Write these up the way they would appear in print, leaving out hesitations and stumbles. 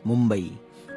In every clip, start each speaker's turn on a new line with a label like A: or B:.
A: मुंबई,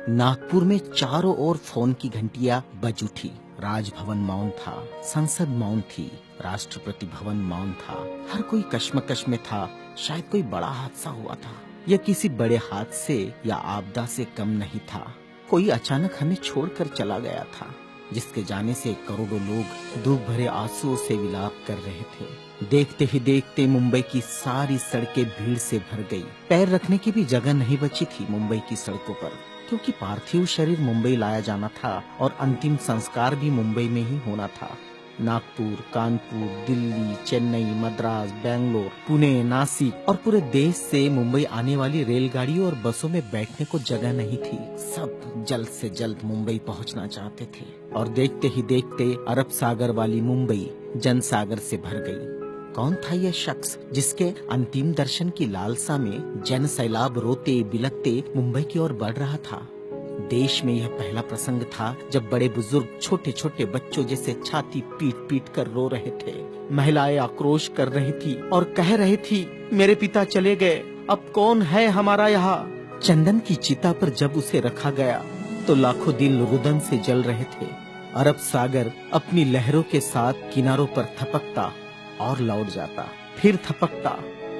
A: नागपुर में चारों ओर फोन की घंटियां बज उठी। राजभवन मौन था, संसद मौन थी, राष्ट्रपति भवन मौन था। हर कोई कश्मकश में था। शायद कोई बड़ा हादसा हुआ था। यह किसी बड़े हादसे या आपदा से कम नहीं था। कोई अचानक हमें छोड़कर चला गया था, जिसके जाने से करोड़ों लोग दुख भरे आंसुओं से विलाप कर रहे थे। देखते ही देखते मुंबई की सारी सड़कें भीड़ से भर गई। पैर रखने की भी जगह नहीं बची थी मुंबई की सड़कों पर, क्योंकि पार्थिव शरीर मुंबई लाया जाना था और अंतिम संस्कार भी मुंबई में ही होना था। नागपुर, कानपुर, दिल्ली, चेन्नई, मद्रास, बेंगलोर, पुणे, नासिक और पूरे देश से मुंबई आने वाली रेलगाड़ियों और बसों में बैठने को जगह नहीं थी। सब जल्द से जल्द मुंबई पहुंचना चाहते थे और देखते ही देखते अरब सागर वाली मुंबई जनसागर से भर गई। कौन था यह शख्स जिसके अंतिम दर्शन की लालसा में जन सैलाब रोते बिलखते मुंबई की ओर बढ़ रहा था? देश में यह पहला प्रसंग था जब बड़े बुजुर्ग छोटे छोटे बच्चों जैसे छाती पीट पीट कर रो रहे थे। महिलाएं आक्रोश कर रही थी और कह रही थी, मेरे पिता चले गए, अब कौन है हमारा यहाँ? चंदन की चिता पर जब उसे रखा गया तो लाखों दिल रुदन से जल रहे थे। अरब सागर अपनी लहरों के साथ किनारों पर थपकता और लौट जाता, फिर थपकता,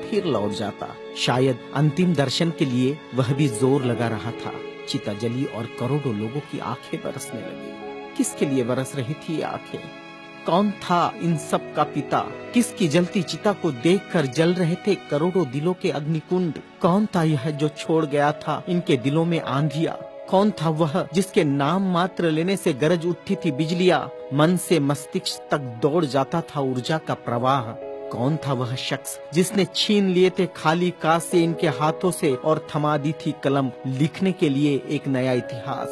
A: फिर लौट जाता। शायद अंतिम दर्शन के लिए वह भी जोर लगा रहा था। चिता जली और करोड़ों लोगों की आंखें बरसने लगी। किसके लिए बरस रही थी ये आंखें? कौन था इन सब का पिता? किसकी जलती चिता को देखकर जल रहे थे करोड़ों दिलों के अग्निकुंड? कौन था यह जो छोड़ गया था इनके दिलों में आंधियां? कौन था वह जिसके नाम मात्र लेने से गरज उठती थी बिजलियां? मन से मस्तिष्क तक दौड़ जाता था ऊर्जा का प्रवाह। कौन था वह शख्स जिसने छीन लिए थे खाली कासे इनके हाथों से और थमा दी थी कलम लिखने के लिए एक नया इतिहास?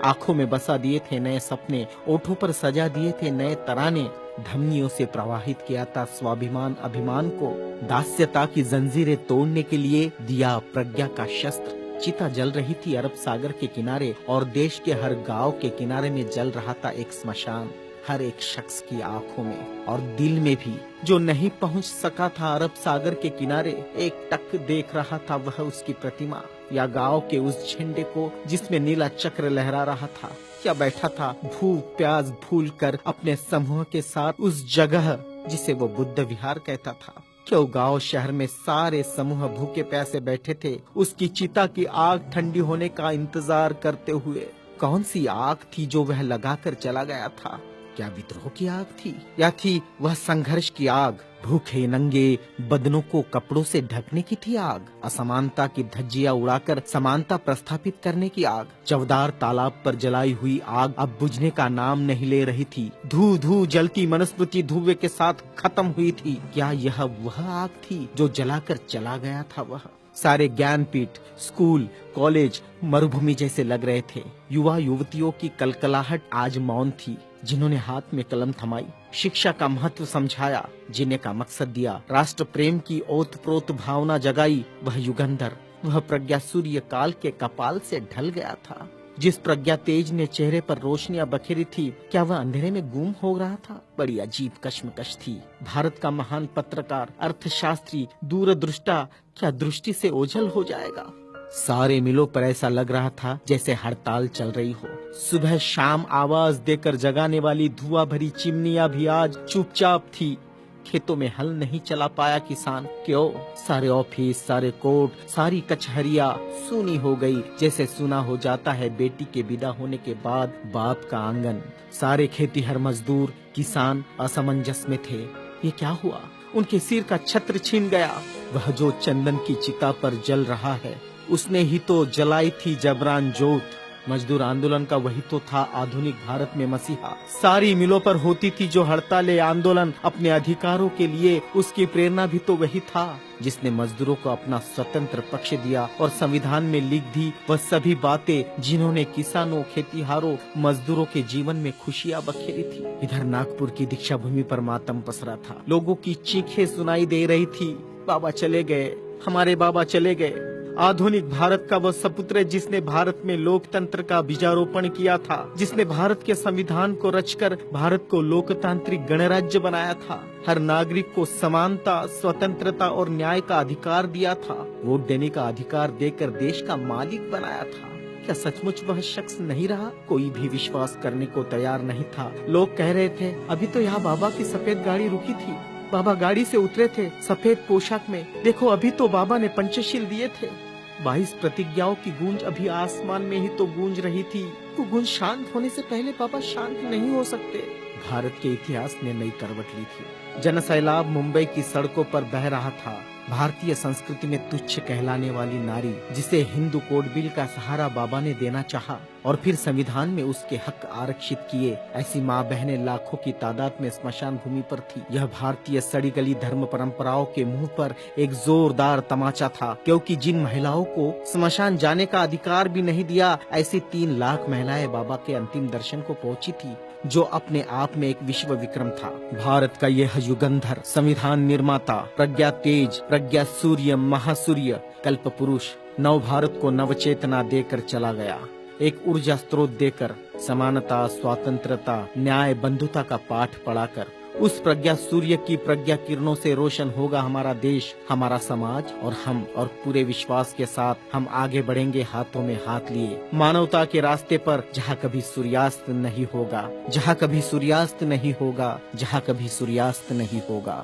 A: आंखों में बसा दिए थे नए सपने, ओठों पर सजा दिए थे नए तराने, धमनियों से प्रवाहित किया था स्वाभिमान अभिमान को, दास्यता की जंजीरें तोड़ने के लिए दिया प्रज्ञा का शस्त्र। चिता जल रही थी अरब सागर के किनारे और देश के हर गांव के किनारे में जल रहा था एक स्मशान। हर एक शख्स की आंखों में और दिल में भी जो नहीं पहुंच सका था अरब सागर के किनारे, एक टक देख रहा था वह उसकी प्रतिमा या गांव के उस झंडे को जिसमें नीला चक्र लहरा रहा था, या बैठा था भूख प्यास भूल कर अपने समूह के साथ उस जगह जिसे वो बुद्ध विहार कहता था। क्यों गांव शहर में सारे समूह भूखे प्यासे बैठे थे उसकी चिता की आग ठंडी होने का इंतजार करते हुए। कौन सी आग थी जो वह लगाकर चला गया था? क्या विद्रोह की आग थी या थी वह संघर्ष की आग? भूखे नंगे बदनों को कपड़ों से ढकने की थी आग? असमानता की धज्जियां उड़ाकर समानता प्रस्थापित करने की आग? चवदार तालाब पर जलाई हुई आग अब बुझने का नाम नहीं ले रही थी। धू धू जलती मनुस्मृति धुएं के साथ खत्म हुई थी। क्या यह वह आग थी जो जलाकर चला गया था वह? सारे ज्ञानपीठ, स्कूल, कॉलेज मरुभूमि जैसे लग रहे थे। युवा युवतियों की कलकलाहट आज मौन थी। जिन्होंने हाथ में कलम थमाई, शिक्षा का महत्व समझाया, जीने का मकसद दिया, राष्ट्र प्रेम की ओतप्रोत भावना जगाई, वह युगंधर, वह प्रज्ञा सूर्य काल के कपाल से ढल गया था। जिस प्रज्ञा तेज ने चेहरे पर रोशनियां बखेरी थी, क्या वह अंधेरे में गुम हो रहा था? बड़ी अजीब कश्मकश थी। भारत का महान पत्रकार, अर्थशास्त्री, दूरदृष्टा क्या दृष्टि से ओझल हो जाएगा? सारे मिलों पर ऐसा लग रहा था जैसे हड़ताल चल रही हो। सुबह शाम आवाज देकर जगाने वाली धुआं भरी चिमनियां भी आज चुपचाप थी। खेतों में हल नहीं चला पाया किसान। क्यों? सारे ऑफिस, सारे कोर्ट, सारी कचहरियां सूनी हो गई, जैसे सुना हो जाता है बेटी के विदा होने के बाद बाप का आंगन। सारे खेतीहर मजदूर, किसान असमंजस में थे। ये क्या हुआ? उनके सिर का छत्र छीन गया। वह जो चंदन की चिता पर जल रहा है, उसने ही तो जलाई थी जबरान जोत। मजदूर आंदोलन का वही तो था आधुनिक भारत में मसीहा। सारी मिलों पर होती थी जो हड़तालें आंदोलन अपने अधिकारों के लिए, उसकी प्रेरणा भी तो वही था जिसने मजदूरों को अपना स्वतंत्र पक्ष दिया और संविधान में लिख दी वह सभी बातें जिन्होंने किसानों, खेतीहारों, मजदूरों के जीवन में खुशियां बखेरी थी। इधर नागपुर की दीक्षा भूमि पर मातम पसरा था। लोगों की चीखें सुनाई दे रही थी, बाबा चले गए, हमारे बाबा चले गए। आधुनिक भारत का वह सपुत्र जिसने भारत में लोकतंत्र का बीजारोपण किया था, जिसने भारत के संविधान को रचकर भारत को लोकतांत्रिक गणराज्य बनाया था, हर नागरिक को समानता, स्वतंत्रता और न्याय का अधिकार दिया था, वोट देने का अधिकार देकर देश का मालिक बनाया था। क्या सचमुच वह शख्स नहीं रहा? कोई भी विश्वास करने को तैयार नहीं था। लोग कह रहे थे, अभी तो यहाँ बाबा की सफेद गाड़ी रुकी थी, बाबा गाड़ी से उतरे थे सफेद पोशाक में, देखो अभी तो बाबा ने पंचशील दिए थे। 22 प्रतिज्ञाओं की गूंज अभी आसमान में ही तो गूंज रही थी। वो गूंज शांत होने से पहले बाबा शांत नहीं हो सकते। भारत के इतिहास ने नई करवट ली थी। जनसैलाब मुंबई की सड़कों पर बह रहा था। भारतीय संस्कृति में तुच्छ कहलाने वाली नारी, जिसे हिंदू कोड बिल का सहारा बाबा ने देना चाहा और फिर संविधान में उसके हक आरक्षित किए, ऐसी माँ बहनें लाखों की तादाद में स्मशान भूमि पर थी। यह भारतीय सड़ी गली धर्म परंपराओं के मुंह पर एक जोरदार तमाचा था, क्योंकि जिन महिलाओं को स्मशान जाने का अधिकार भी नहीं दिया, ऐसी 3 लाख महिलाएं बाबा के अंतिम दर्शन को पहुंची थी, जो अपने आप में एक विश्व विक्रम था। भारत का यह युगंधर, संविधान निर्माता, प्रज्ञा तेज, प्रज्ञा सूर्य, महासूर्य, कल्प पुरुष नव भारत को नवचेतना देकर चला गया। एक ऊर्जा स्रोत देकर, समानता, स्वतंत्रता, न्याय, बंधुता का पाठ पढ़ाकर। उस प्रज्ञा सूर्य की प्रज्ञा किरणों से रोशन होगा हमारा देश, हमारा समाज और हम, और पूरे विश्वास के साथ हम आगे बढ़ेंगे हाथों में हाथ लिए, मानवता के रास्ते पर, जहाँ कभी सूर्यास्त नहीं होगा, जहाँ कभी सूर्यास्त नहीं होगा, जहाँ कभी सूर्यास्त नहीं होगा।